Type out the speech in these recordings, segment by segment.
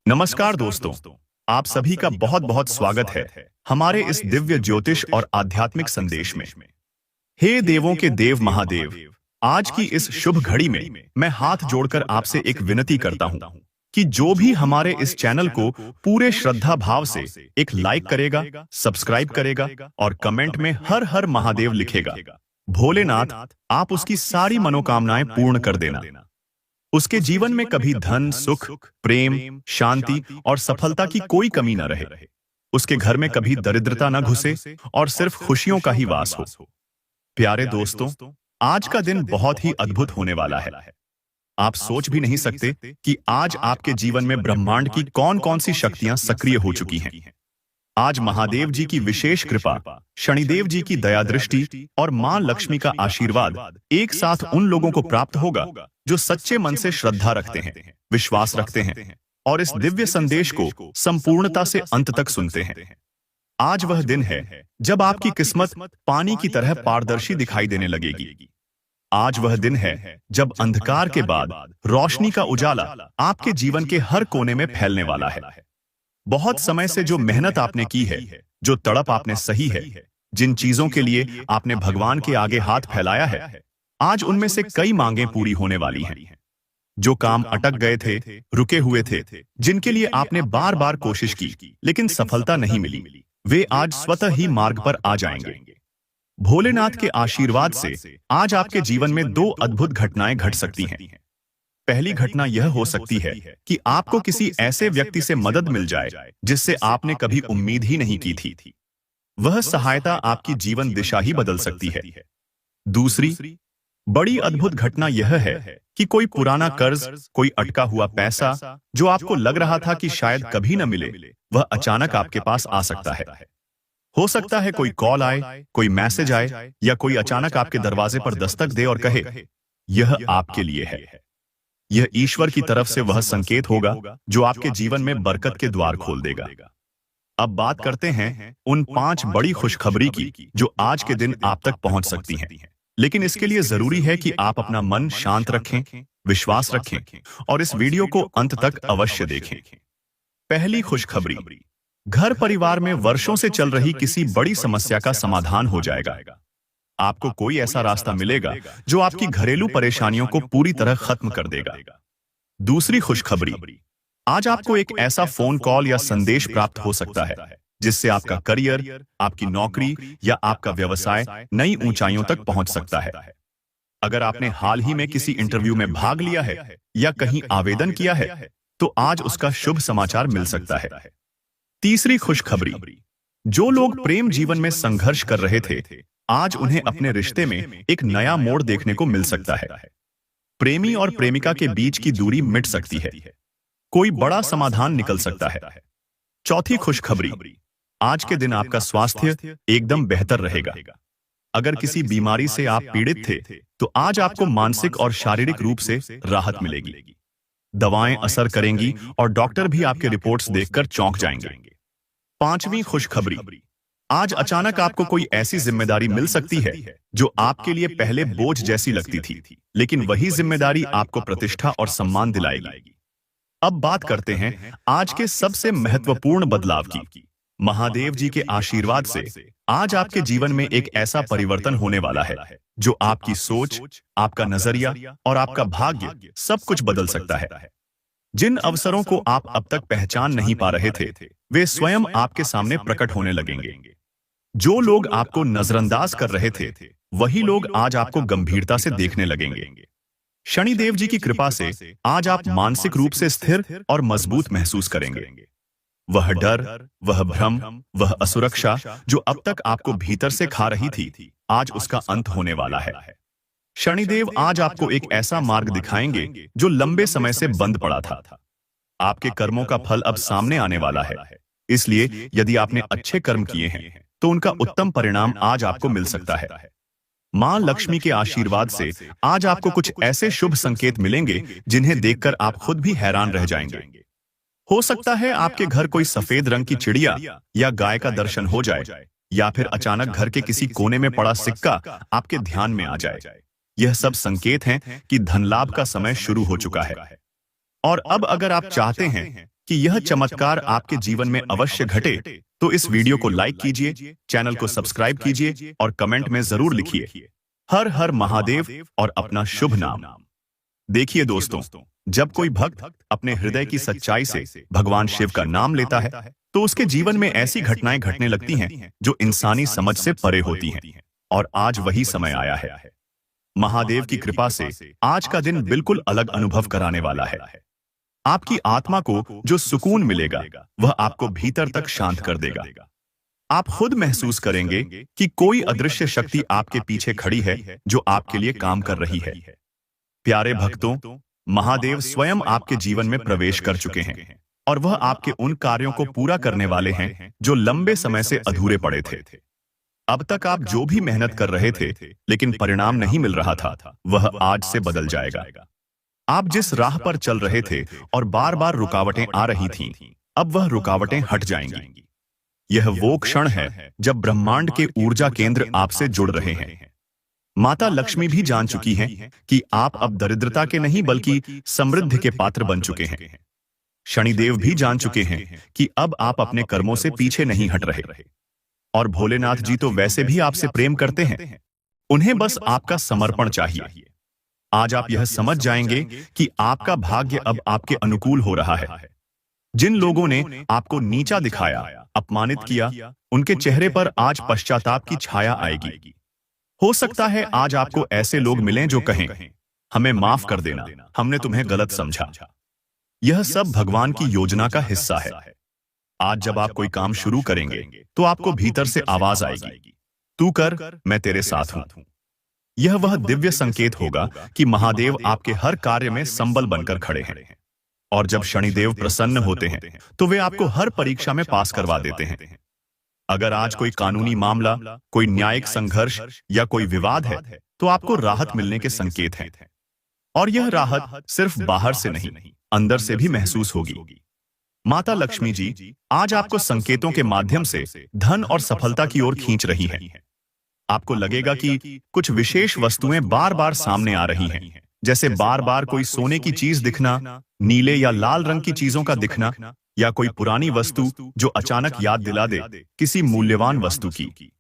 नमस्कार दोस्तों, आप सभी का बहुत बहुत स्वागत है हमारे इस दिव्य ज्योतिष और आध्यात्मिक संदेश में। हे देवों के देव महादेव, आज की इस शुभ घड़ी में मैं हाथ जोड़कर आपसे एक विनती करता हूं कि जो भी हमारे इस चैनल को पूरे श्रद्धा भाव से एक लाइक करेगा, सब्सक्राइब करेगा और कमेंट में हर हर महादेव लिखेगा, भोलेनाथ आप उसकी सारी मनोकामनाएं पूर्ण कर देना। उसके जीवन में कभी धन, सुख, प्रेम, शांति और सफलता की कोई कमी न रहे। उसके घर में कभी दरिद्रता न घुसे और सिर्फ खुशियों का ही वास हो। प्यारे दोस्तों, आज का दिन बहुत ही अद्भुत होने वाला है। आप सोच भी नहीं सकते कि आज आपके जीवन में ब्रह्मांड की कौन-कौन सी शक्तियां सक्रिय हो चुकी हैं। आज महादेव जी की विशेष कृपा, शनिदेव जी की दया दृष्टि और मां लक्ष्मी का आशीर्वाद एक साथ उन लोगों को प्राप्त होगा जो सच्चे मन से श्रद्धा रखते हैं, विश्वास रखते हैं और इस दिव्य संदेश को संपूर्णता से अंत तक सुनते हैं। आज वह दिन है जब आपकी किस्मत पानी की तरह पारदर्शी दिखाई देने लगेगी। आज वह दिन है जब अंधकार के बाद रोशनी का उजाला आपके जीवन के हर कोने में फैलने वाला है। बहुत समय से जो मेहनत आपने की है, जो तड़प आपने सही है, जिन चीजों के लिए आपने भगवान के आगे हाथ फैलाया है, आज उनमें से कई मांगें पूरी होने वाली हैं। जो काम अटक गए थे, रुके हुए थे, जिनके लिए आपने बार बार कोशिश की लेकिन सफलता नहीं मिली, वे आज स्वतः ही मार्ग पर आ जाएंगे। भोलेनाथ के आशीर्वाद से आज आपके जीवन में दो अद्भुत घटनाएं घट सकती हैं। पहली घटना यह हो सकती है कि आपको किसी ऐसे व्यक्ति से मदद मिल जाए जिससे आपने कभी उम्मीद ही नहीं की थी। वह सहायता आपकी जीवन दिशा ही बदल सकती है। दूसरी बड़ी अद्भुत घटना यह है कि कोई पुराना कर्ज, कोई अटका हुआ पैसा जो आपको लग रहा था कि शायद कभी न मिले, वह अचानक आपके पास आ सकता है। हो सकता है कोई कॉल आए, कोई मैसेज आए या कोई अचानक आपके दरवाजे पर दस्तक दे और कहे, यह आपके लिए है। यह ईश्वर की तरफ से वह संकेत होगा जो आपके जीवन में बरकत के द्वार खोल देगा। अब बात करते हैं उन 5 बड़ी खुशखबरी की जो आज के दिन आप तक पहुंच सकती हैं। लेकिन इसके लिए जरूरी है कि आप अपना मन शांत रखें, विश्वास रखें और इस वीडियो को अंत तक अवश्य देखें। पहली खुशखबरी, घर परिवार में वर्षों से चल रही किसी बड़ी समस्या का समाधान हो जाएगा। आपको कोई ऐसा रास्ता मिलेगा जो आपकी घरेलू परेशानियों को पूरी तरह खत्म कर देगा। दूसरी खुशखबरी, आज आपको एक ऐसा फोन कॉल या संदेश प्राप्त हो सकता है जिससे आपका करियर, आपकी नौकरी या आपका व्यवसाय नई ऊंचाइयों तक पहुंच सकता है। अगर आपने हाल ही में किसी इंटरव्यू में भाग लिया है या कहीं आवेदन किया है, तो आज उसका शुभ समाचार मिल सकता है। तीसरी खुशखबरी, जो लोग प्रेम जीवन में संघर्ष कर रहे थे, आज उन्हें अपने रिश्ते में एक नया मोड़ देखने को मिल सकता है। प्रेमी और प्रेमिका के बीच की दूरी मिट सकती है, कोई बड़ा समाधान निकल सकता है। चौथी खुशखबरी, आज के दिन आपका स्वास्थ्य एकदम बेहतर रहेगा। अगर किसी बीमारी से आप पीड़ित थे, तो आज आपको मानसिक और शारीरिक रूप से राहत मिलेगी। दवाएं असर करेंगी और डॉक्टर भी आपके रिपोर्ट्स देखकर चौंक जाएंगे। पांचवी खुशखबरी, आज अचानक आपको कोई ऐसी जिम्मेदारी मिल सकती है जो आपके लिए पहले बोझ जैसी लगती थी, लेकिन वही जिम्मेदारी आपको प्रतिष्ठा और सम्मान दिलाएगी। अब बात करते हैं आज के सबसे महत्वपूर्ण बदलाव की। महादेव जी के आशीर्वाद से आज आपके जीवन में एक ऐसा परिवर्तन होने वाला है जो आपकी सोच, आपका नजरिया और आपका भाग्य सब कुछ बदल सकता है। जिन अवसरों को आप अब तक पहचान नहीं पा रहे थे, वे स्वयं आपके सामने प्रकट होने लगेंगे। जो लोग आपको नजरअंदाज कर रहे थे, वही लोग आज आपको गंभीरता से देखने लगेंगे। शनिदेव जी की कृपा से आज आप मानसिक रूप से स्थिर और मजबूत महसूस करेंगे। वह डर, वह भ्रम, वह असुरक्षा जो अब तक आपको भीतर से खा रही थी, आज उसका अंत होने वाला है। शनिदेव आज आपको एक ऐसा मार्ग दिखाएंगे जो लंबे समय से बंद पड़ा था। आपके कर्मों का फल अब सामने आने वाला है, इसलिए यदि आपने अच्छे कर्म किए हैं तो उनका उत्तम परिणाम आज आपको मिल सकता है। मां लक्ष्मी के आशीर्वाद से आज आपको कुछ ऐसे शुभ संकेत मिलेंगे जिन्हें देखकर आप खुद भी हैरान रह जाएंगे। हो सकता है आपके घर कोई सफेद रंग की चिड़िया या गाय का दर्शन हो जाए, या फिर अचानक घर के किसी कोने में पड़ा सिक्का आपके ध्यान में आ जाए। यह सब संकेत हैं कि धन लाभ का समय शुरू हो चुका है। और अब अगर आप चाहते हैं कि यह चमत्कार आपके जीवन में अवश्य घटे, तो इस वीडियो को लाइक कीजिए, चैनल को सब्सक्राइब कीजिए और कमेंट में जरूर लिखिए हर हर महादेव और अपना शुभ नाम। देखिए दोस्तों, जब कोई भक्त अपने हृदय की सच्चाई से भगवान शिव का नाम लेता है तो उसके जीवन में ऐसी घटनाएं घटने लगती हैं जो इंसानी समझ से परे होती हैं। और आज वही समय आया है। महादेव की कृपा से आज का दिन बिल्कुल अलग अनुभव कराने वाला है। आपकी आत्मा को जो सुकून मिलेगा वह आपको भीतर तक शांत कर देगा। आप खुद महसूस करेंगे कि कोई अदृश्य शक्ति आपके पीछे खड़ी है जो आपके लिए काम कर रही है। प्यारे भक्तों, महादेव स्वयं आपके जीवन में प्रवेश कर चुके हैं और वह आपके उन कार्यों को पूरा करने वाले हैं जो लंबे समय से अधूरे पड़े थे। अब तक आप जो भी मेहनत कर रहे थे लेकिन परिणाम नहीं मिल रहा था, वह आज से बदल जाएगा। आप जिस राह पर चल रहे थे और बार बार रुकावटें आ रही थीं, अब वह रुकावटें हट जाएंगी। यह वो क्षण है जब ब्रह्मांड के ऊर्जा केंद्र आपसे जुड़ रहे हैं। माता लक्ष्मी भी जान चुकी हैं कि आप अब दरिद्रता के नहीं बल्कि समृद्धि के पात्र बन चुके हैं। शनिदेव भी जान चुके हैं कि अब आप अपने कर्मों से पीछे नहीं हट रहे। और भोलेनाथ जी तो वैसे भी आपसे प्रेम करते हैं, उन्हें बस आपका समर्पण चाहिए। आज आप यह समझ जाएंगे कि आपका भाग्य अब आपके अनुकूल हो रहा है। जिन लोगों ने आपको नीचा दिखाया, अपमानित किया, उनके चेहरे पर आज पश्चाताप की छाया आएगी। हो सकता है आज आपको ऐसे लोग मिलें जो कहें, हमें माफ कर देना, हमने तुम्हें गलत समझा। यह सब भगवान की योजना का हिस्सा है। आज जब आप कोई काम शुरू करेंगे तो आपको भीतर से आवाज आएगी, तू कर, मैं तेरे साथ हूं। यह वह दिव्य संकेत होगा कि महादेव आपके हर कार्य में संबल बनकर खड़े हैं। और जब शनिदेव प्रसन्न होते हैं तो वे आपको हर परीक्षा में पास करवा देते हैं। अगर आज कोई कानूनी मामला, कोई न्यायिक संघर्ष या कोई विवाद है तो आपको राहत मिलने के संकेत हैं। और यह राहत सिर्फ बाहर से नहीं, अंदर से भी महसूस होगी। माता लक्ष्मी जी आज आपको संकेतों के माध्यम से धन और सफलता की ओर खींच रही हैं। आपको लगेगा कि कुछ विशेष वस्तुएं बार बार सामने आ रही हैं, जैसे बार बार कोई सोने की चीज दिखना, नीले या लाल रंग की चीजों का दिखना, या कोई पुरानी वस्तु जो अचानक याद दिला दे किसी मूल्यवान वस्तु की।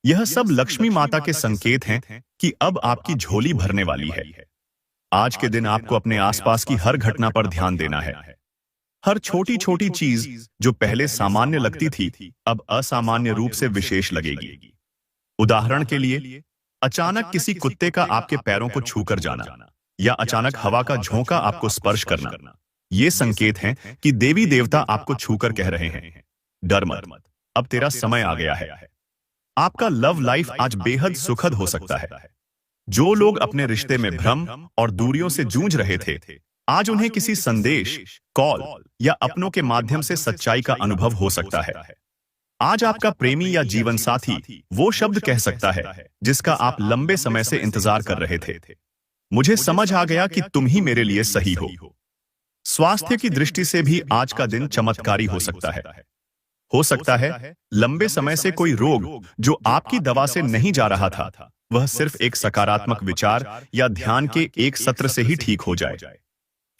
यह सब लक्ष्मी माता के संकेत हैं कि अब आपकी झोली भरने वाली है। आज के दिन आपको अपने आसपास की हर घटना पर ध्यान देना है। हर छोटी छोटी चीज जो पहले सामान्य लगती थी अब असामान्य रूप से विशेष लगेगी। उदाहरण के लिए, अचानक किसी कुत्ते का आपके पैरों को छूकर जाना या अचानक हवा का झोंका आपको स्पर्श करना, ये संकेत हैं कि देवी देवता आपको छूकर कह रहे हैं, डर मत, अब तेरा समय आ गया है। आपका लव लाइफ आज बेहद सुखद हो सकता है। जो लोग अपने रिश्ते में भ्रम और दूरियों से जूझ रहे थे, आज उन्हें किसी संदेश, कॉल या अपनों के माध्यम से सच्चाई का अनुभव हो सकता है। आज आपका प्रेमी या जीवन साथी वो शब्द कह सकता है जिसका आप लंबे समय से इंतजार कर रहे थे, मुझे समझ आ गया कि तुम ही मेरे लिए सही हो। स्वास्थ्य की दृष्टि से भी आज का दिन चमत्कारी हो सकता है। हो सकता है लंबे समय से कोई रोग जो आपकी दवा से नहीं जा रहा था, वह सिर्फ एक सकारात्मक विचार या ध्यान के एक सत्र से ही ठीक हो जाए।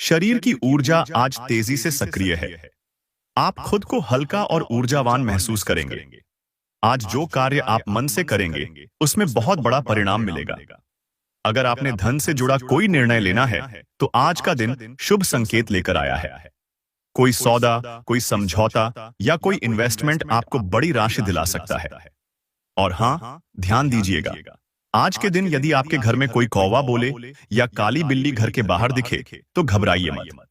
शरीर की ऊर्जा आज तेजी से सक्रिय है। आप खुद को हल्का और ऊर्जावान महसूस करेंगे। आज जो कार्य आप मन से करेंगे उसमें बहुत बड़ा परिणाम मिलेगा। अगर आपने धन से जुड़ा कोई निर्णय लेना है तो आज का दिन शुभ संकेत लेकर आया है। कोई सौदा, कोई समझौता या कोई इन्वेस्टमेंट आपको बड़ी राशि दिला सकता है। और हां, ध्यान दीजिएगा, आज के दिन यदि आपके घर में कोई कौवा बोले या काली बिल्ली घर के बाहर दिखे तो घबराइए मत।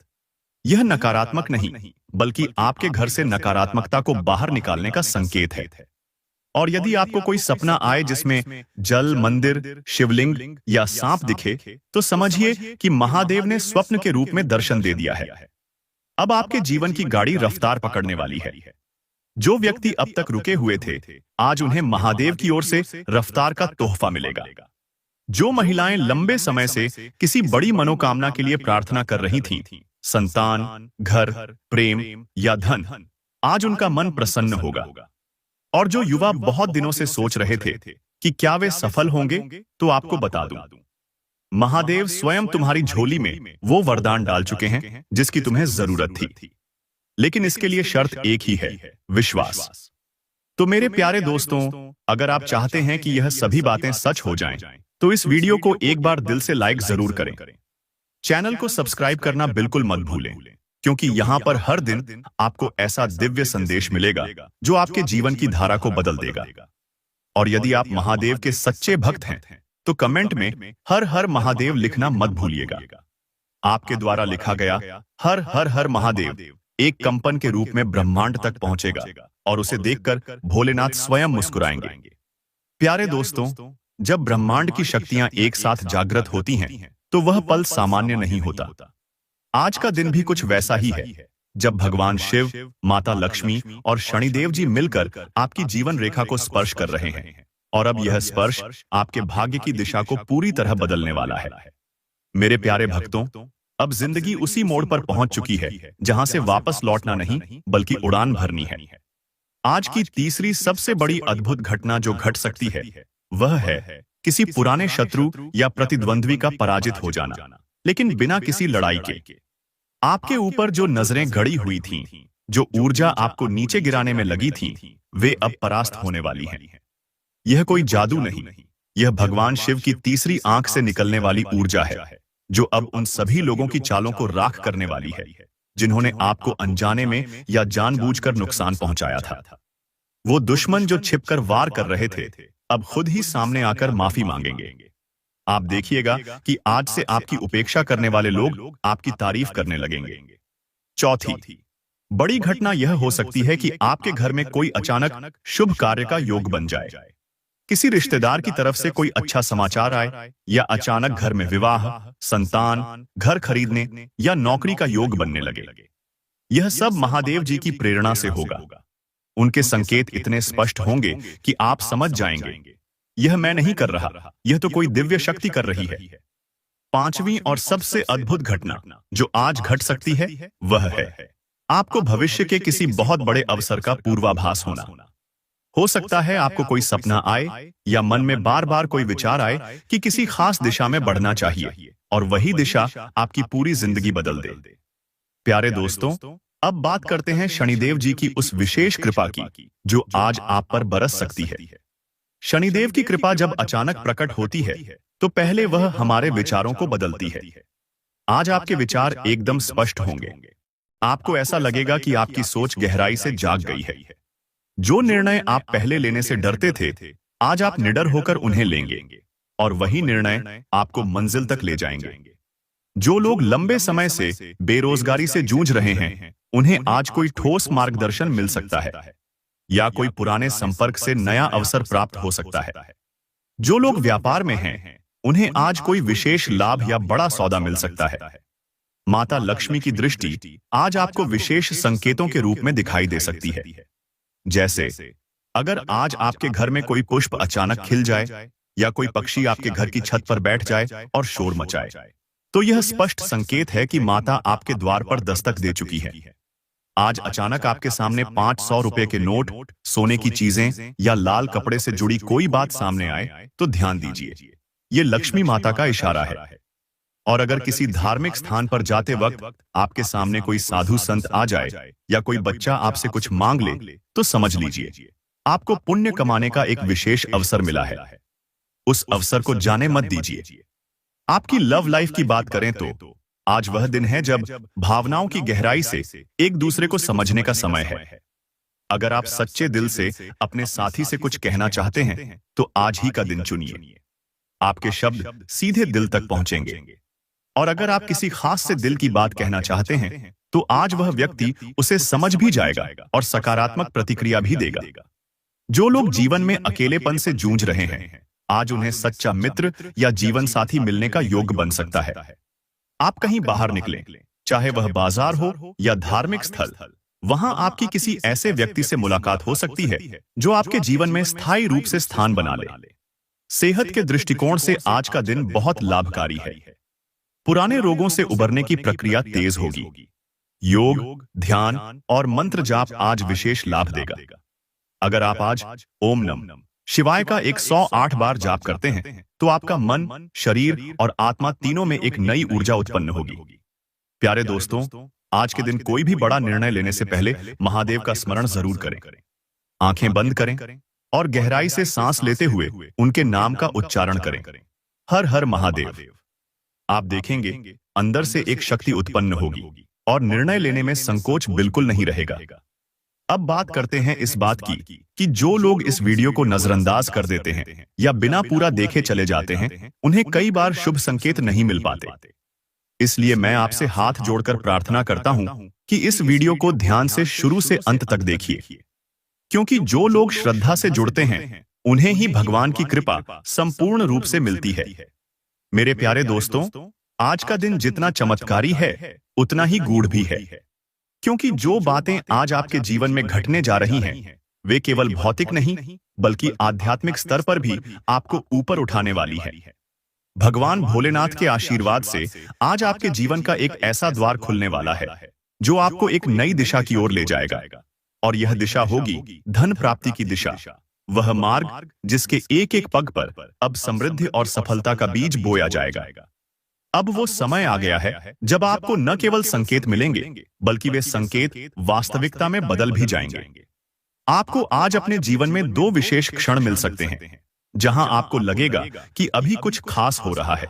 यह नकारात्मक नहीं बल्कि आपके घर से नकारात्मकता को बाहर निकालने का संकेत है। और यदि आपको कोई सपना आए जिसमें जल, मंदिर, शिवलिंग या सांप दिखे तो समझिए कि महादेव ने स्वप्न के रूप में दर्शन दे दिया है। अब आपके जीवन की गाड़ी रफ्तार पकड़ने वाली है। जो व्यक्ति अब तक रुके हुए थे, आज उन्हें महादेव की ओर से रफ्तार का तोहफा मिलेगा। जो महिलाएं लंबे समय से किसी बड़ी मनोकामना के लिए प्रार्थना कर रही थीं, संतान, घर, प्रेम या धन, आज उनका मन प्रसन्न होगा। और जो युवा बहुत दिनों से सोच रहे थे कि क्या वे सफल होंगे, तो आपको बता दूं, महादेव स्वयं तुम्हारी झोली में वो वरदान डाल चुके हैं जिसकी तुम्हें जरूरत थी। लेकिन इसके लिए शर्त एक ही है, विश्वास। तो मेरे प्यारे दोस्तों, अगर आप चाहते हैं कि यह सभी बातें सच हो जाएं, तो इस वीडियो को एक बार दिल से लाइक जरूर करें। चैनल को सब्सक्राइब करना बिल्कुल मत भूलें, क्योंकि यहाँ पर हर दिन आपको ऐसा दिव्य संदेश मिलेगा जो आपके जीवन की धारा को बदल देगा। और यदि आप महादेव के सच्चे भक्त हैं, तो कमेंट में हर हर महादेव लिखना मत भूलिएगा। आपके द्वारा लिखा गया हर हर हर महादेव एक कंपन के रूप में ब्रह्मांड तक पहुंचेगा और उसे देखकर भोलेनाथ स्वयं मुस्कुराएंगे। प्यारे दोस्तों, जब ब्रह्मांड की शक्तियां एक साथ जागृत होती हैं, तो वह पल सामान्य नहीं होता। आज का दिन भी कुछ वैसा ही है, जब भगवान शिव, माता लक्ष्मी और शनिदेव जी मिलकर आपकी जीवन रेखा को स्पर्श कर रहे हैं। और अब यह स्पर्श आपके भाग्य की दिशा को पूरी तरह बदलने वाला है। मेरे प्यारे भक्तों, अब जिंदगी उसी मोड़ पर पहुंच चुकी है जहां से वापस लौटना नहीं, बल्कि उड़ान भरनी है। आज की तीसरी सबसे बड़ी अद्भुत घटना जो घट सकती है, वह है किसी पुराने शत्रु या प्रतिद्वंद्वी का पराजित हो जाना, लेकिन बिना किसी लड़ाई के। आपके ऊपर जो नजरें गड़ी हुई थीं, जो ऊर्जा आपको नीचे गिराने में लगी थी, वे अब परास्त होने वाली हैं। यह कोई जादू नहीं, यह भगवान शिव की तीसरी आंख से निकलने वाली ऊर्जा है, जो अब उन सभी लोगों की चालों को राख करने वाली है, जिन्होंने आपको अनजाने में या जानबूझकर नुकसान पहुंचाया था। वो दुश्मन जो छिपकर वार कर रहे थे, अब खुद ही सामने आकर माफी मांगेंगे। आप देखिएगा कि आज से आपकी उपेक्षा करने वाले लोग आपकी तारीफ करने लगेंगे। चौथी बड़ी घटना यह हो सकती है कि आपके घर में कोई अचानक शुभ कार्य का योग बन जाए। किसी रिश्तेदार की तरफ से कोई अच्छा समाचार आए, या अचानक घर में विवाह, संतान, घर खरीदने या नौकरी का योग बनने लगे। यह सब महादेव जी की प्रेरणा से होगा। उनके संकेत इतने स्पष्ट होंगे कि आप समझ जाएंगे, यह मैं नहीं कर रहा, यह तो कोई दिव्य शक्ति कर रही है। पांचवी और सबसे अद्भुत घटना जो आज घट सकती है, वह है आपको भविष्य के किसी बहुत बड़े अवसर का पूर्वाभास होना। हो सकता है आपको कोई सपना आए, या मन में बार बार कोई विचार आए कि किसी खास दिशा में बढ़ना चाहिए, और वही दिशा आपकी पूरी जिंदगी बदल दे। प्यारे दोस्तों, अब बात करते हैं शनिदेव जी की उस विशेष कृपा की, जो आज आप पर बरस सकती है। शनिदेव की कृपा जब अचानक प्रकट होती है, तो पहले वह हमारे विचारों को बदलती है। आज आपके विचार एकदम स्पष्ट होंगे। आपको ऐसा लगेगा कि आपकी सोच गहराई से जाग गई है। जो निर्णय आप पहले लेने से डरते थे, आज आप निडर होकर उन्हें लेंगे, और वही निर्णय आपको मंजिल तक ले जाएंगे। जो लोग लंबे समय से बेरोजगारी से जूझ रहे हैं, उन्हें आज कोई ठोस मार्गदर्शन मिल सकता है, या कोई पुराने संपर्क से नया अवसर प्राप्त हो सकता है। जो लोग व्यापार में हैं, उन्हें आज कोई विशेष लाभ या बड़ा सौदा मिल सकता है। माता लक्ष्मी की दृष्टि आज आपको विशेष संकेतों के रूप में दिखाई दे सकती है। जैसे अगर आज आपके घर में कोई पुष्प अचानक खिल जाए, या कोई पक्षी आपके घर की छत पर बैठ जाए और शोर मचाए, तो यह स्पष्ट संकेत है कि माता आपके द्वार पर दस्तक दे चुकी है। आज अचानक आपके सामने 500 रुपए के नोट, सोने की चीजें या लाल कपड़े से जुड़ी कोई बात सामने आए, तो ध्यान दीजिए, ये लक्ष्मी माता का इशारा है। और अगर किसी धार्मिक स्थान पर जाते वक्त आपके सामने कोई साधु संत आ जाए, या कोई बच्चा आपसे कुछ मांग ले, तो समझ लीजिए आपको पुण्य कमाने का एक विशेष अवसर मिला है। उस अवसर को जाने मत दीजिए। आपकी लव लाइफ की बात करें तो आज वह दिन है जब भावनाओं की गहराई से एक दूसरे को समझने का समय है। अगर आप सच्चे दिल से अपने साथी से कुछ कहना चाहते हैं, तो आज ही का दिन चुनिए। आपके शब्द सीधे दिल तक पहुंचेंगे। और अगर आप किसी खास से दिल की बात कहना चाहते हैं, तो आज वह व्यक्ति उसे समझ भी जाएगा और सकारात्मक प्रतिक्रिया भी देगा। जो लोग जीवन में अकेलेपन से जूझ रहे हैं, आज उन्हें सच्चा मित्र या जीवन साथी मिलने का योग बन सकता है। आप कहीं बाहर निकलें, चाहे वह बाजार हो या धार्मिक स्थल, वहां आपकी किसी ऐसे व्यक्ति से मुलाकात हो सकती है जो आपके जीवन में स्थायी रूप से स्थान बना ले। सेहत के दृष्टिकोण से आज का दिन बहुत लाभकारी है। पुराने रोगों से उबरने की प्रक्रिया तेज होगी। योग, ध्यान और मंत्र जाप आज विशेष लाभ देगा। अगर आप आज ओम नमः शिवाय का 108 बार जाप करते हैं, तो आपका मन, शरीर और आत्मा तीनों में एक नई ऊर्जा उत्पन्न होगी। प्यारे दोस्तों, आज के दिन कोई भी बड़ा निर्णय लेने से पहले महादेव का स्मरण जरूर करें। आंखें बंद करें और गहराई से सांस लेते हुए उनके नाम का उच्चारण करें, हर हर महादेव। आप देखेंगे अंदर से एक शक्ति उत्पन्न होगी और निर्णय लेने में संकोच बिल्कुल नहीं रहेगा। अब बात करते हैं इस बात की कि जो लोग इस वीडियो को नजरअंदाज कर देते हैं या बिना पूरा देखे चले जाते हैं, उन्हें कई बार शुभ संकेत नहीं मिल पाते। इसलिए मैं आपसे हाथ जोड़कर प्रार्थना करता हूं कि इस वीडियो को ध्यान से शुरू से अंत तक देखिए, क्योंकि जो लोग श्रद्धा से जुड़ते हैं उन्हें ही भगवान की कृपा संपूर्ण रूप से मिलती है। मेरे प्यारे दोस्तों, आज का दिन जितना चमत्कारी है उतना ही गूढ़ भी है, क्योंकि जो बातें आज आपके जीवन में घटने जा रही हैं वे केवल भौतिक नहीं बल्कि आध्यात्मिक स्तर पर भी आपको ऊपर उठाने वाली है। भगवान भोलेनाथ के आशीर्वाद से आज आपके जीवन का एक ऐसा द्वार खुलने वाला है जो आपको एक नई दिशा की ओर ले जाएगा, और यह दिशा होगी धन प्राप्ति की दिशा। वह मार्ग जिसके एक एक पग पर अब समृद्धि और सफलता का बीज बोया जाएगा। अब वो समय आ गया है जब आपको न केवल संकेत मिलेंगे बल्कि वे संकेत वास्तविकता में बदल भी जाएंगे। आपको आज अपने जीवन में दो विशेष क्षण मिल सकते हैं जहां आपको लगेगा कि अभी कुछ खास हो रहा है।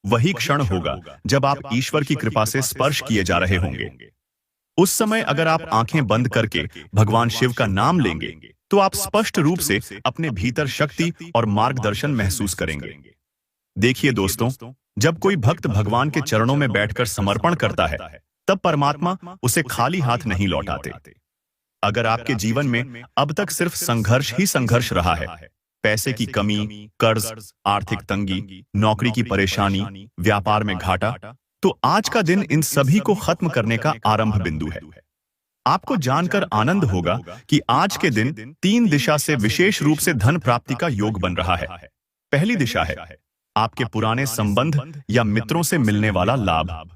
वही क्षण होगा जब आप ईश्वर की कृपा से स्पर्श किए जा रहे होंगे। उस समय अगर आप आंखें बंद करके भगवान शिव का नाम लेंगे तो आप स्पष्ट रूप से अपने भीतर शक्ति और मार्गदर्शन महसूस करेंगे। देखिए दोस्तों, जब कोई भक्त भगवान के चरणों में बैठकर समर्पण करता है तब परमात्मा उसे खाली हाथ नहीं लौटाते। अगर आपके जीवन में अब तक सिर्फ संघर्ष ही संघर्ष रहा है, पैसे की कमी, कर्ज, आर्थिक तंगी, नौकरी की परेशानी, व्यापार में घाटा, तो आज का दिन इन सभी को खत्म करने का आरंभ बिंदु है। आपको जानकर आनंद होगा कि आज के दिन 3 दिशा से विशेष रूप से धन प्राप्ति का योग बन रहा है। पहली दिशा है आपके पुराने संबंध या मित्रों से मिलने वाला लाभ।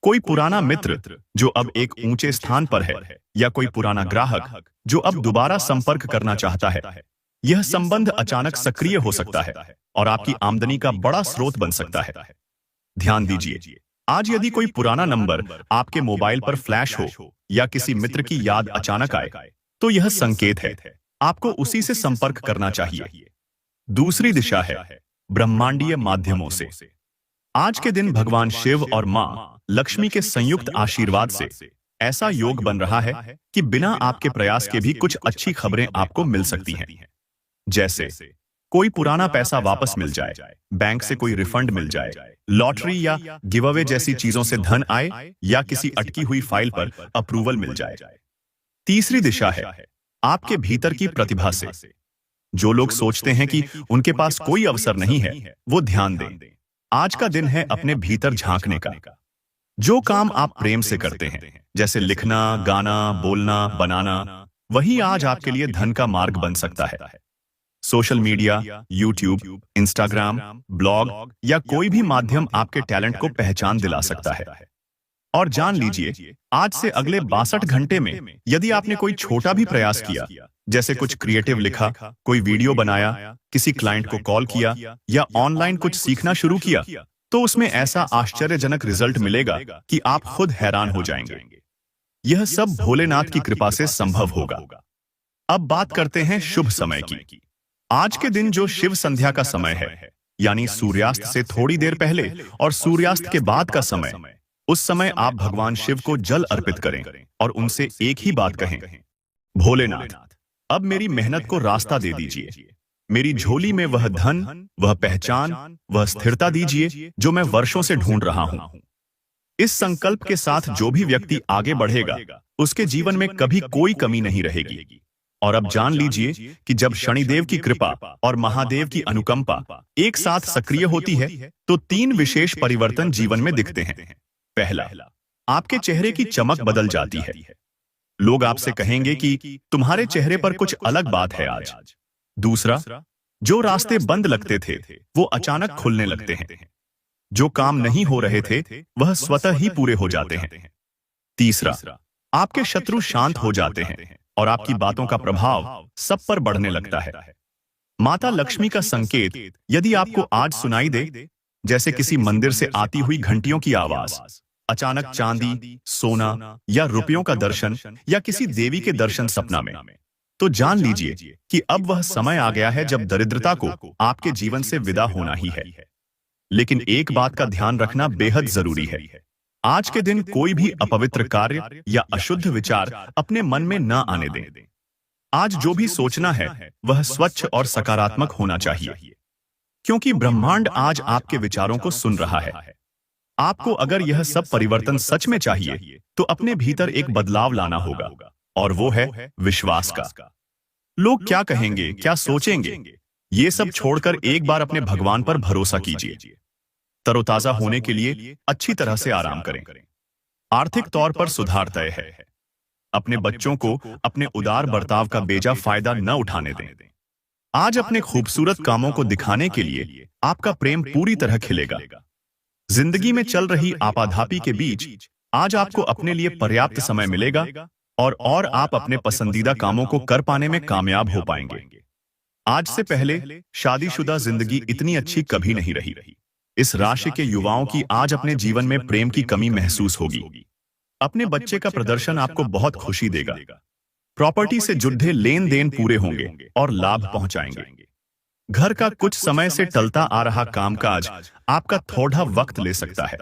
कोई पुराना मित्र जो अब एक ऊंचे स्थान पर है या कोई पुराना ग्राहक जो अब दोबारा संपर्क करना चाहता है, यह संबंध अचानक सक्रिय हो सकता है और आपकी आमदनी का बड़ा स्रोत बन सकता है। ध्यान दीजिए, आज यदि कोई पुराना नंबर आपके मोबाइल पर फ्लैश हो या किसी मित्र की याद अचानक आए, तो यह संकेत है आपको उसी से संपर्क करना चाहिए। दूसरी दिशा है ब्रह्मांडीय माध्यमों से। आज के दिन भगवान शिव और मां लक्ष्मी के संयुक्त आशीर्वाद से ऐसा योग बन रहा है कि बिना आपके प्रयास के भी कुछ अच्छी खबरें आपको मिल सकती हैं। जैसे कोई पुराना पैसा वापस मिल जाए, बैंक से कोई रिफंड मिल जाए, लॉटरी या गिव अवे जैसी चीजों से धन आए या किसी अटकी हुई फाइल पर अप्रूवल मिल जाए। तीसरी दिशा है आपके भीतर की प्रतिभा से। जो लोग सोचते हैं कि उनके पास कोई अवसर नहीं है, वो ध्यान दें। आज का दिन है अपने भीतर झांकने का। जो काम आप प्रेम से करते हैं, जैसे लिखना, गाना, बोलना, बनाना, वही आज आपके लिए धन का मार्ग बन सकता है। Social media, YouTube, Instagram, blog या कोई भी माध्यम आपके टैलेंट को पहचान दिला सकता है। और जान लीजिए, आज से अगले 62 घंटे में यदि आपने कोई छोटा भी प्रयास किया, जैसे कुछ क्रिएटिव लिखा, कोई वीडियो बनाया, किसी क्लाइंट को कॉल किया या ऑनलाइन कुछ सीखना शुरू किया, तो उसमें ऐसा आश्चर्यजनक रिजल्ट मिलेगा कि आप खुद हैरान हो जाएंगे। यह सब भोलेनाथ की कृपा से संभव होगा। अब बात करते हैं शुभ समय की। आज के दिन जो शिव संध्या का समय है, यानी सूर्यास्त से थोड़ी देर पहले और सूर्यास्त के बाद का समय, उस समय आप भगवान शिव को जल अर्पित करें और उनसे एक ही बात कहें, भोलेनाथ, अब मेरी मेहनत को रास्ता दे दीजिए। मेरी झोली में वह धन, वह पहचान, वह स्थिरता दीजिए जो मैं वर्षों से ढूंढ रहा हूं। इस संकल्प के साथ जो भी व्यक्ति आगे बढ़ेगा, उसके जीवन में कभी कोई कमी नहीं रहेगी। और अब जान लीजिए कि जब शनिदेव की कृपा और महादेव की अनुकंपा एक साथ सक्रिय होती है, तो 3 विशेष परिवर्तन जीवन में दिखते हैं। पहला, आपके चेहरे की चमक बदल जाती है। लोग आपसे कहेंगे कि तुम्हारे चेहरे पर कुछ अलग बात है आज। दूसरा, जो रास्ते बंद लगते थे वो अचानक खुलने लगते हैं। जो काम नहीं हो रहे थे वह स्वतः ही पूरे हो जाते हैं। तीसरा, आपके शत्रु शांत हो जाते हैं और आपकी बातों का प्रभाव सब पर बढ़ने लगता है। माता लक्ष्मी का संकेत यदि आपको आज सुनाई दे, जैसे किसी मंदिर से आती हुई घंटियों की आवाज, अचानक चांदी, सोना या रुपयों का दर्शन या किसी देवी के दर्शन सपना में, तो जान लीजिए कि अब वह समय आ गया है जब दरिद्रता को आपके जीवन से विदा होना ही है। लेकिन एक बात का ध्यान रखना बेहद जरूरी है। आज के दिन कोई भी अपवित्र कार्य या अशुद्ध विचार अपने मन में न आने दें। आज जो भी सोचना है वह स्वच्छ और सकारात्मक होना चाहिए, क्योंकि ब्रह्मांड आज आपके विचारों को सुन रहा है। आपको अगर यह सब परिवर्तन सच में चाहिए तो अपने भीतर एक बदलाव लाना होगा, और वो है विश्वास का। लोग क्या कहेंगे, क्या सोचेंगे, ये सब छोड़कर एक बार अपने भगवान पर भरोसा कीजिए। तरोताजा होने के लिए अच्छी तरह से आराम करें। आर्थिक तौर पर सुधार तय है। अपने बच्चों को अपने उदार बर्ताव का बेजा फायदा न उठाने दें। आज अपने खूबसूरत कामों को दिखाने के लिए आपका प्रेम पूरी तरह खिलेगा। जिंदगी में चल रही आपाधापी के बीच आज आपको अपने लिए पर्याप्त समय मिलेगा, और आप अपने पसंदीदा कामों को कर पाने में कामयाब हो पाएंगे। आज से पहले शादीशुदा जिंदगी इतनी अच्छी कभी नहीं रही। इस राशि के युवाओं की आज अपने जीवन में प्रेम की कमी महसूस होगी। अपने बच्चे का प्रदर्शन आपको बहुत खुशी देगा। प्रॉपर्टी से जुड़े लेन देन पूरे होंगे और लाभ पहुंचाएंगे। घर का कुछ समय से टलता आ रहा कामकाज आपका थोड़ा वक्त ले सकता है।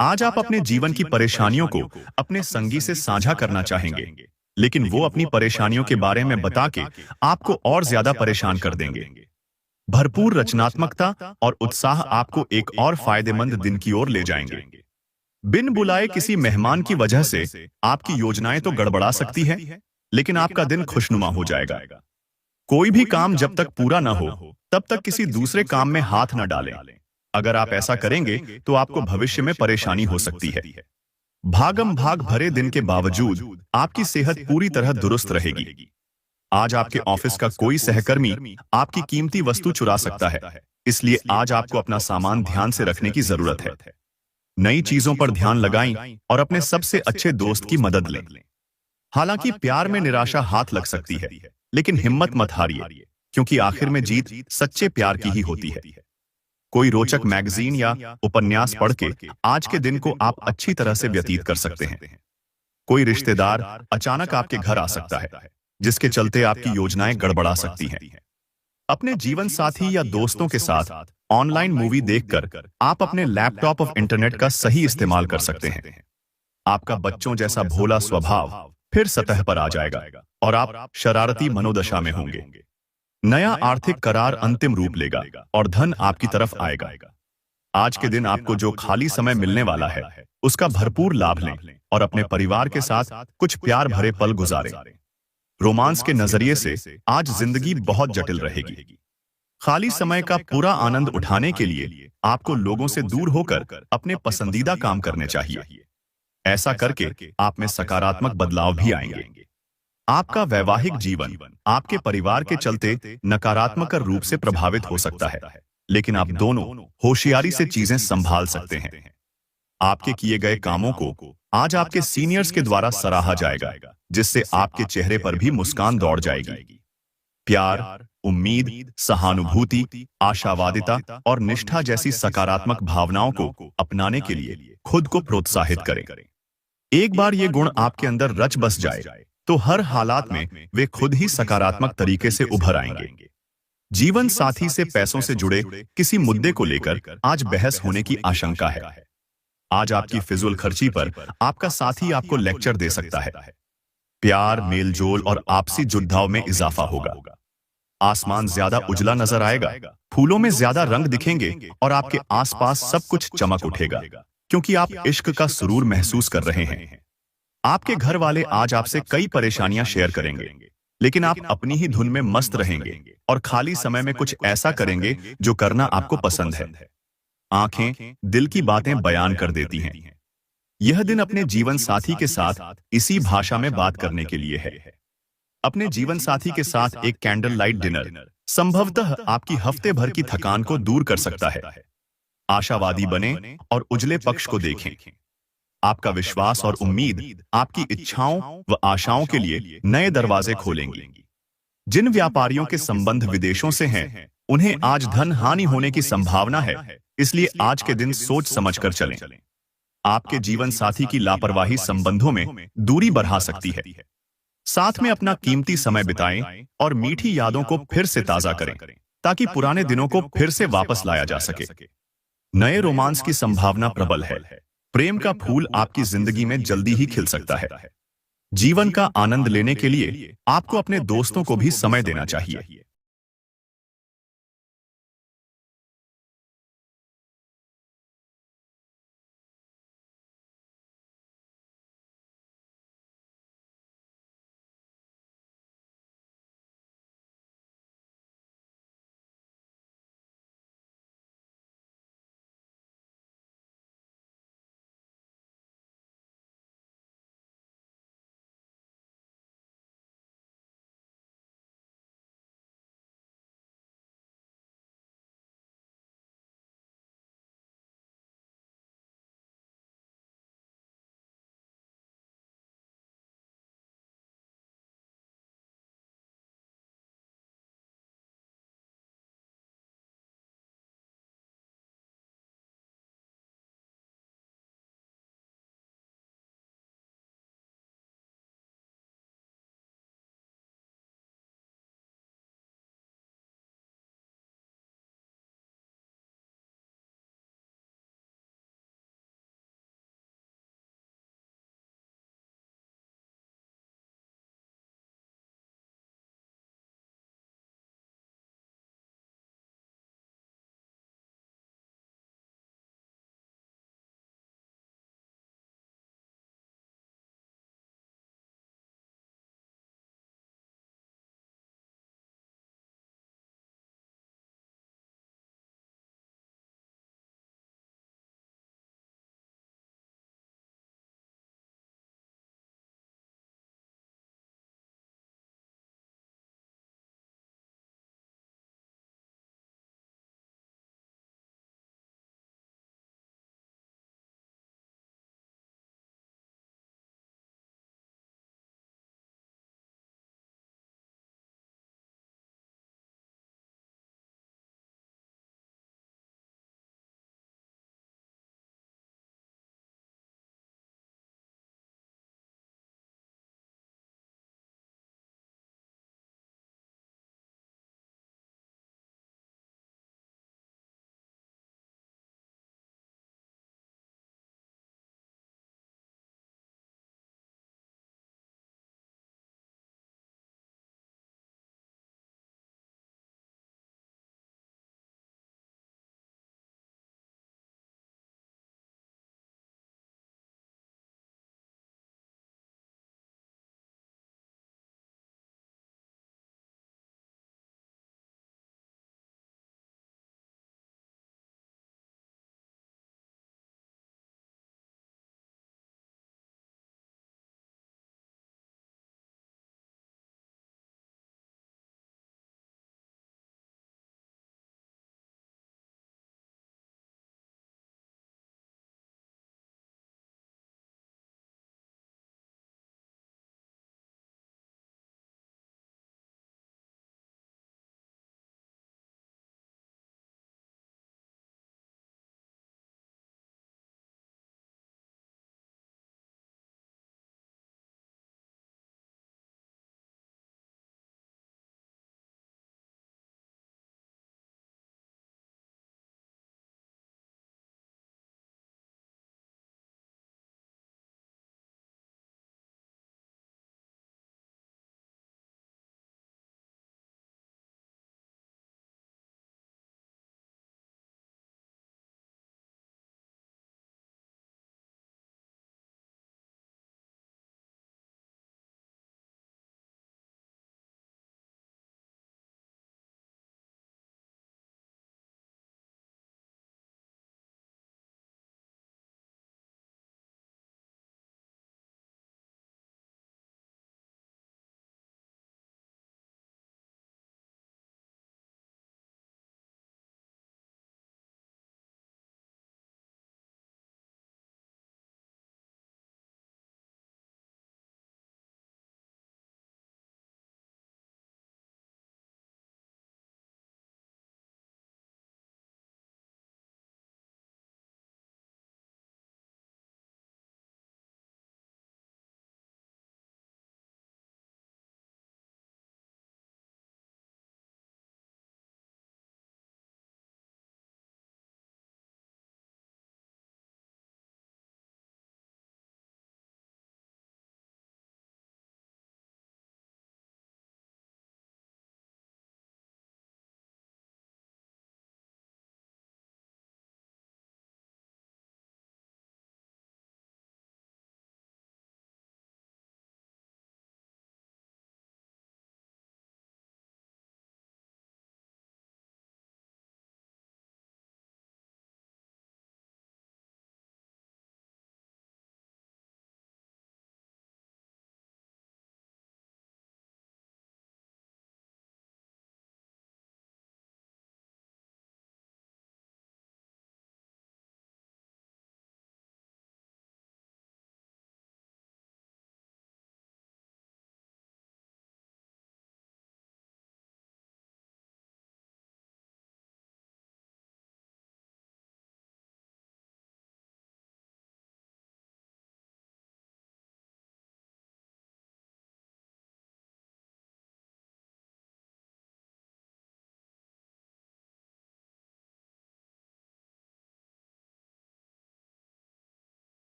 आज आप अपने जीवन की परेशानियों को अपने संगी से साझा करना चाहेंगे, लेकिन वो अपनी परेशानियों के बारे में बता के आपको और ज्यादा परेशान कर देंगे। भरपूर रचनात्मकता और उत्साह आपको एक और फायदेमंद दिन की ओर ले जाएंगे। बिन बुलाए किसी मेहमान की वजह से आपकी योजनाएं तो गड़बड़ा सकती है, लेकिन आपका दिन खुशनुमा हो जाएगा। कोई भी काम जब तक पूरा न हो तब तक किसी दूसरे काम में हाथ न डालें। अगर आप ऐसा करेंगे तो आपको भविष्य में परेशानी हो सकती है। भागम भाग भरे दिन के बावजूद आपकी सेहत पूरी तरह दुरुस्त रहेगी। आज आपके ऑफिस का कोई सहकर्मी आपकी कीमती वस्तु चुरा सकता है, इसलिए आज आपको अपना सामान ध्यान से रखने की जरूरत है। नई चीजों पर ध्यान लगाएं और अपने सबसे अच्छे दोस्त की मदद लें। हालांकि प्यार में निराशा हाथ लग सकती है, लेकिन हिम्मत मत हारिए, क्योंकि आखिर में जीत सच्चे प्यार की ही होती है। कोई रोचक मैगजीन या उपन्यास पढ़ के आज के दिन को आप अच्छी तरह से व्यतीत कर सकते हैं। कोई रिश्तेदार अचानक आपके घर आ सकता है, जिसके चलते आपकी योजनाएं गड़बड़ा सकती हैं। अपने जीवन साथी या दोस्तों के साथ ऑनलाइन मूवी देखकर आप अपने लैपटॉप और इंटरनेट का सही इस्तेमाल कर सकते हैं। आपका बच्चों जैसा भोला स्वभाव फिर सतह पर आ जाएगा और आप शरारती मनोदशा में होंगे। नया आर्थिक करार अंतिम रूप लेगा और धन आपकी तरफ आएगा। आज के दिन आपको जो खाली समय मिलने वाला है उसका भरपूर लाभ लें और अपने परिवार के साथ कुछ प्यार भरे पल गुजारें। रोमांस के नजरिए से आज जिंदगी बहुत जटिल रहेगी। खाली समय का पूरा आनंद उठाने के लिए आपको लोगों से दूर होकर अपने पसंदीदा काम करने चाहिए। ऐसा करके आप में सकारात्मक बदलाव भी आएंगे। आपका वैवाहिक जीवन आपके परिवार के चलते नकारात्मक रूप से प्रभावित हो सकता है, लेकिन आप दोनों होशियारी से चीजें संभाल सकते हैं। आपके किए गए कामों को आज आपके सीनियर्स के द्वारा सराहा जाएगा, जिससे आपके चेहरे पर भी मुस्कान दौड़ जाएगी। प्यार, उम्मीद, सहानुभूति, आशावादिता और निष्ठा जैसी सकारात्मक भावनाओं को अपनाने के लिए खुद को प्रोत्साहित करें। एक बार ये गुण आपके अंदर रच बस जाए तो हर हालात में वे खुद ही सकारात्मक तरीके से उभर आएंगे। जीवन साथी से पैसों से जुड़े किसी मुद्दे को लेकर आज बहस होने की आशंका है। आज आपकी फिजूल खर्ची पर आपका साथी आपको लेक्चर दे सकता है। प्यार, मेलजोल और आपसी जुड़ाव में इजाफा होगा। आसमान ज्यादा उजला नजर आएगा, फूलों में ज्यादा रंग दिखेंगे और आपके आसपास सब कुछ चमक उठेगा, क्योंकि आप इश्क का सुरूर महसूस कर रहे हैं। आपके घर वाले आज आपसे कई परेशानियां शेयर करेंगे, लेकिन आप अपनी ही धुन में मस्त रहेंगे और खाली समय में कुछ ऐसा करेंगे जो करना आपको पसंद है। आंखें दिल की बातें बयान कर देती हैं। यह दिन अपने जीवन साथी के साथ इसी भाषा में बात करने के लिए है। अपने जीवन साथी के साथ एक कैंडल लाइट डिनर संभवतः आपकी हफ्ते भर की थकान को दूर कर सकता है। आशावादी बने और उजले पक्ष को देखें। आपका विश्वास और उम्मीद आपकी इच्छाओं व आशाओं के लिए नए दरवाजे खोलेंगी। जिन व्यापारियों के संबंध विदेशों से हैं, उन्हें आज धन हानि होने की संभावना है, इसलिए आज के दिन सोच समझकर चलें। आपके जीवन साथी की लापरवाही संबंधों में दूरी बढ़ा सकती है। साथ में अपना कीमती समय बिताएं और मीठी यादों को फिर से ताजा करें, ताकि पुराने दिनों को फिर से वापस लाया जा सके। नए रोमांस की संभावना प्रबल है। प्रेम का फूल आपकी जिंदगी में जल्दी ही खिल सकता है। जीवन का आनंद लेने के लिए आपको अपने दोस्तों को भी समय देना चाहिए।